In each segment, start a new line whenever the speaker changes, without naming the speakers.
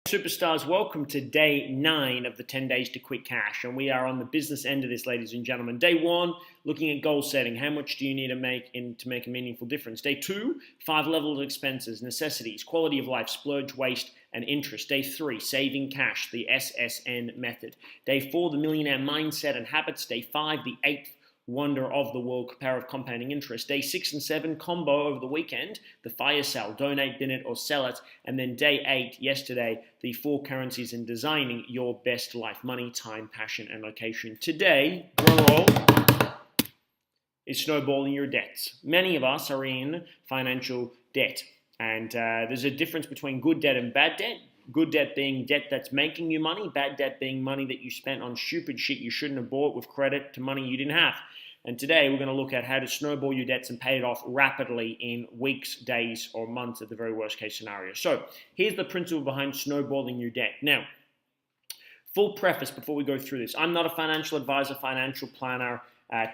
Superstars, welcome to day 9 of the 10 days to quit cash, and we are on the business end of this, ladies and gentlemen. Day 1, looking at goal setting. How much do you need to make a meaningful difference? Day 2, 5 levels of expenses, necessities, quality of life, splurge, waste, and interest. Day 3, saving cash, the SSN method. Day 4, the millionaire mindset and habits. Day 5, the 8th wonder of the world, power of compounding interest. Day 6 and 7, combo over the weekend, the fire sale, donate, bin it, or sell it. And then day 8, yesterday, the 4 currencies in designing your best life: money, time, passion, and location. Today, drum roll, is snowballing your debts. Many of us are in financial debt, and there's a difference between good debt and bad debt. Good debt being debt that's making you money, bad debt being money that you spent on stupid shit you shouldn't have bought with credit to money you didn't have. And today we're going to look at how to snowball your debts and pay it off rapidly in weeks, days, or months at the very worst case scenario. So here's the principle behind snowballing your debt. Now, full preface before we go through this: I'm not a financial advisor, financial planner,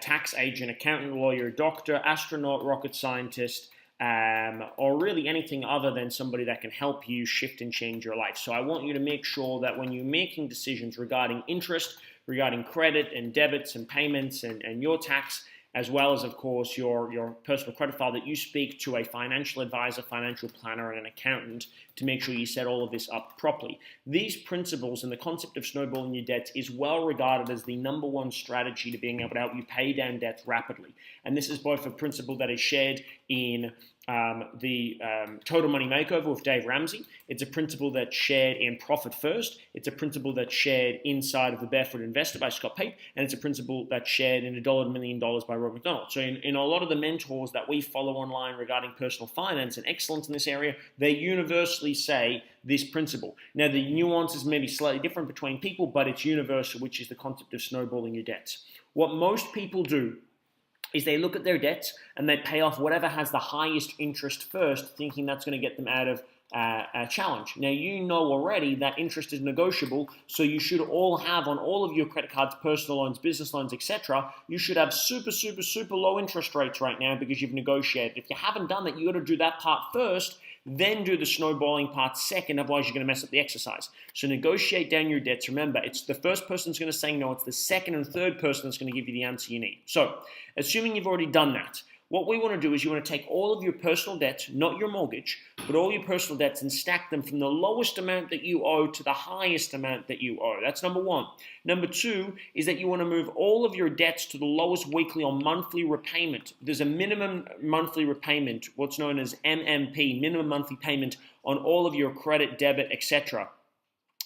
tax agent, accountant, lawyer, doctor, astronaut, rocket scientist, or really anything other than somebody that can help you shift and change your life. So I want you to make sure that when you're making decisions regarding interest, regarding credit and debits and payments and your tax, as well as, of course, your personal credit file, that you speak to a financial advisor, financial planner, and an accountant to make sure you set all of this up properly. These principles and the concept of snowballing your debts is well regarded as the number one strategy to being able to help you pay down debts rapidly. And this is both a principle that is shared in the Total Money Makeover with Dave Ramsey. It's a principle that's shared in Profit First. It's a principle that's shared inside of The Barefoot Investor by Scott Pape. And it's a principle that's shared in $1 to $1 Million by Rob McDonald. So in a lot of the mentors that we follow online regarding personal finance and excellence in this area, they universally say this principle. Now, the nuances may be slightly different between people, but it's universal, which is the concept of snowballing your debts. What most people do is they look at their debts and they pay off whatever has the highest interest first, thinking that's going to get them out of a challenge. Now, you know already that interest is negotiable, so you should all have on all of your credit cards, personal loans, business loans, etc., you should have super low interest rates right now because you've negotiated. If you haven't done that, you got to do that part first, then do the snowballing part second, otherwise you're going to mess up the exercise. So negotiate down your debts. Remember, it's the first person that's going to say no, it's the second and third person that's going to give you the answer you need. So, assuming you've already done that, what we want to do is you want to take all of your personal debts, not your mortgage, but all your personal debts, and stack them from the lowest amount that you owe to the highest amount that you owe. That's number one. Number two is that you want to move all of your debts to the lowest weekly or monthly repayment. There's a minimum monthly repayment, what's known as MMP, minimum monthly payment, on all of your credit, debit, etc.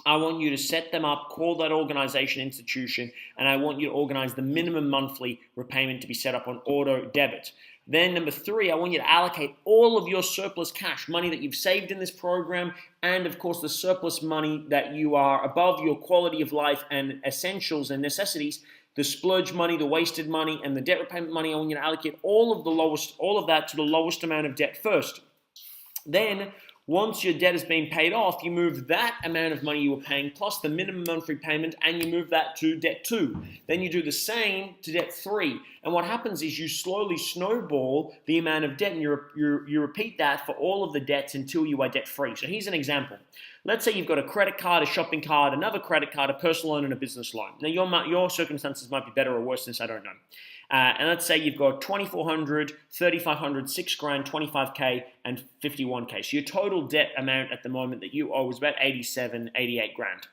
I want you to set them up, call that organization institution, and I want you to organize the minimum monthly repayment to be set up on auto debit. Then number 3, I want you to allocate all of your surplus cash, money that you've saved in this program, and of course the surplus money that you are above your quality of life and essentials and necessities, the splurge money, the wasted money, and the debt repayment money. I want you to allocate all of that to the lowest amount of debt first. Then, once your debt has been paid off, you move that amount of money you were paying plus the minimum monthly payment, and you move that to debt 2. Then you do the same to debt 3. And what happens is you slowly snowball the amount of debt, and you repeat that for all of the debts until you are debt free. So here's an example. Let's say you've got a credit card, a shopping card, another credit card, a personal loan, and a business loan. Now your circumstances might be better or worse than this, I don't know. And let's say you've got $2,400, $3,500, $6,000, $25K, and $51K. So your total debt amount at the moment that you owe is about $87,000, $88,000.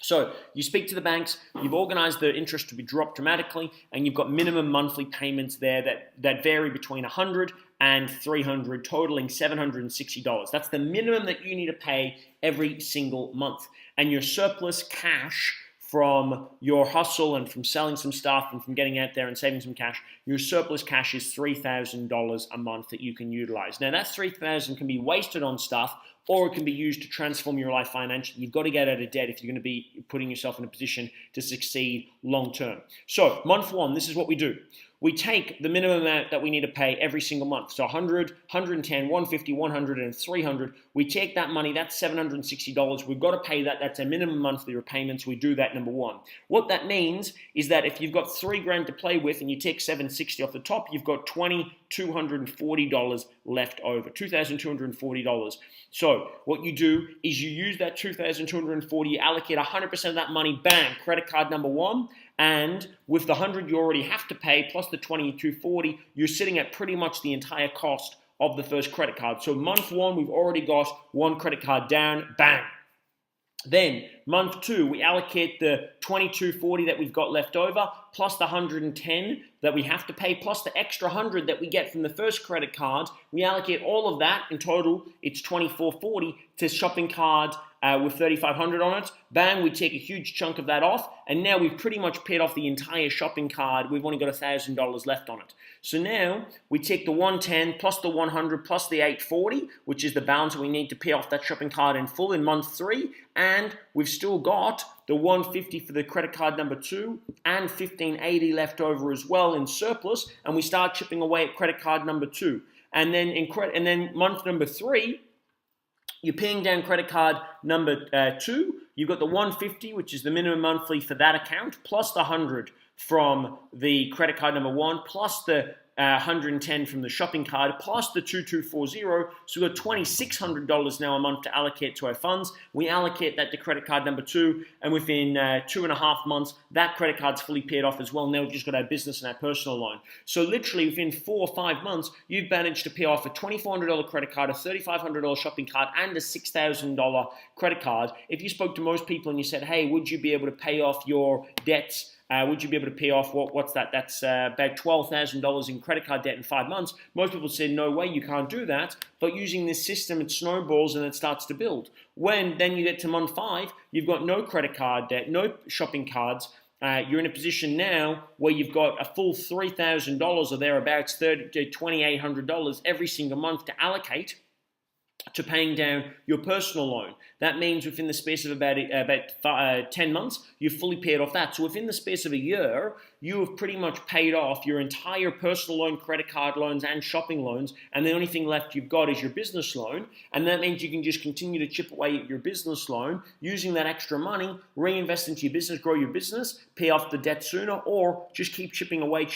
So you speak to the banks, you've organized the interest to be dropped dramatically, and you've got minimum monthly payments there that vary between $100 and $300, totaling $760. That's the minimum that you need to pay every single month. And your surplus cash from your hustle and from selling some stuff and from getting out there and saving some cash, your surplus cash is $3,000 a month that you can utilize. Now that $3,000 can be wasted on stuff, or it can be used to transform your life financially. You've got to get out of debt if you're going to be putting yourself in a position to succeed long term. So month 1, this is what we do. we take the minimum amount that we need to pay every single month. So 100, 110, 150, 100, and 300. We take that money, that's $760. We've got to pay that. That's a minimum monthly repayment. So we do that, number one. What that means is that if you've got $3,000 to play with and you take $760 off the top, you've got $2,240 left over, $2,240. So what you do is you use that $2,240, you allocate 100% of that money, bang, credit card number one, and with the 100 you already have to pay plus the $2,240, you're sitting at pretty much the entire cost of the first credit card. So month one, we've already got one credit card down, bang. Then month two, we allocate the $2,240 that we've got left over, plus the $110 that we have to pay, plus the extra $100 that we get from the first credit card. We allocate all of that. In total, it's $2,440 to shopping card with $3,500 on it. Bang, we take a huge chunk of that off, and now we've pretty much paid off the entire shopping card. We've only got $1,000 left on it. So now we take the 110 plus the 100 plus the 840, which is the balance we need to pay off that shopping card in full in month three, and we've still got the 150 for the credit card number two and 1580 left over as well in surplus, and we start chipping away at credit card number two. And then month number three, you're paying down credit card number two. You've got the 150, which is the minimum monthly for that account, plus the 100 from the credit card number one, plus the 110 from the shopping card, plus the 2240. So we've got $2,600 now a month to allocate to our funds. We allocate that to credit card number two, and within 2.5 months, that credit card's fully paid off as well. Now we've just got our business and our personal loan. So literally within 4 or 5 months, you've managed to pay off a $2,400 credit card, a $3,500 shopping card, and a $6,000 credit card. If you spoke to most people and you said, hey, would you be able to pay off your debts? Would you be able to pay off, what's that? That's about $12,000 in credit card debt in 5 months. Most people say, no way, you can't do that. But using this system, it snowballs and it starts to build. When then you get to month 5, you've got no credit card debt, no shopping cards. You're in a position now where you've got a full $3,000 or thereabouts, $2,800 every single month to allocate to paying down your personal loan. That means within the space of about 10 months, you've fully paid off that. So within the space of a year, you have pretty much paid off your entire personal loan, credit card loans, and shopping loans, and the only thing left you've got is your business loan, and that means you can just continue to chip away at your business loan, using that extra money, reinvest into your business, grow your business, pay off the debt sooner, or just keep chipping away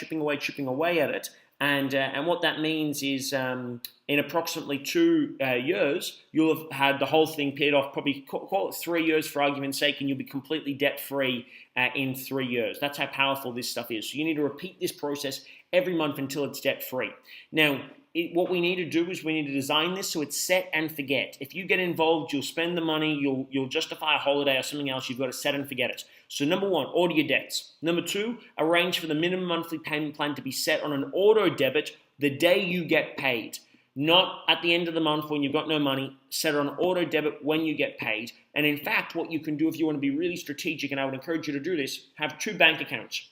at it. And what that means is in approximately 2 years, you'll have had the whole thing paid off, probably call it 3 years for argument's sake, and you'll be completely debt-free in 3 years. That's how powerful this stuff is. So you need to repeat this process every month until it's debt-free. Now, what we need to do is we need to design this so it's set and forget. If you get involved, you'll spend the money, you'll justify a holiday or something else, you've got to set and forget it. So number one, order your debts. Number two, arrange for the minimum monthly payment plan to be set on an auto debit the day you get paid. Not at the end of the month when you've got no money, set it on auto debit when you get paid. And in fact, what you can do if you want to be really strategic, and I would encourage you to do this, have 2 bank accounts.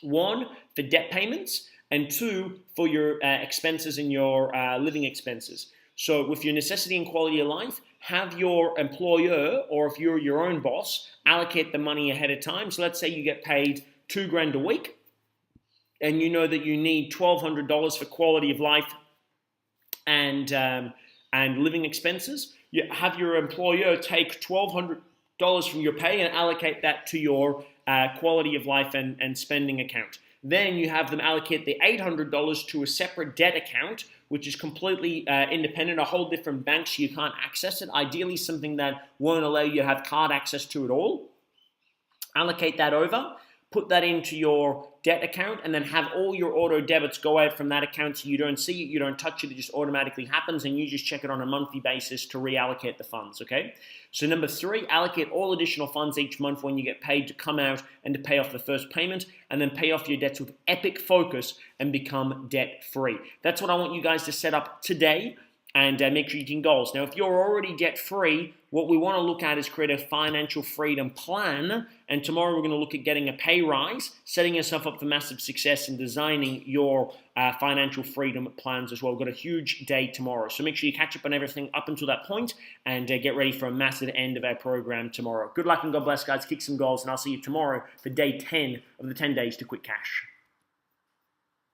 One for debt payments, and 2 for your expenses and your living expenses. So with your necessity and quality of life, have your employer, or if you're your own boss, allocate the money ahead of time. So let's say you get paid $2,000 a week, and you know that you need $1,200 for quality of life and living expenses. You have your employer take $1,200 from your pay and allocate that to your quality of life and spending account. Then you have them allocate the $800 to a separate debt account, which is completely independent, a whole different bank, so you can't access it. Ideally, something that won't allow you to have card access to it all. Allocate that over, put that into your debt account, and then have all your auto debits go out from that account so you don't see it, you don't touch it, it just automatically happens, and you just check it on a monthly basis to reallocate the funds, okay? So number 3, allocate all additional funds each month when you get paid to come out and to pay off the first payment, and then pay off your debts with epic focus and become debt-free. That's what I want you guys to set up today, and make sure you can goals. Now, if you're already debt-free, what we want to look at is create a financial freedom plan, and tomorrow we're going to look at getting a pay rise, setting yourself up for massive success, and designing your financial freedom plans as well. We've got a huge day tomorrow, so make sure you catch up on everything up until that point, and get ready for a massive end of our program tomorrow. Good luck and God bless, guys. Kick some goals, and I'll see you tomorrow for day 10 of the 10 Days to Quit Cash.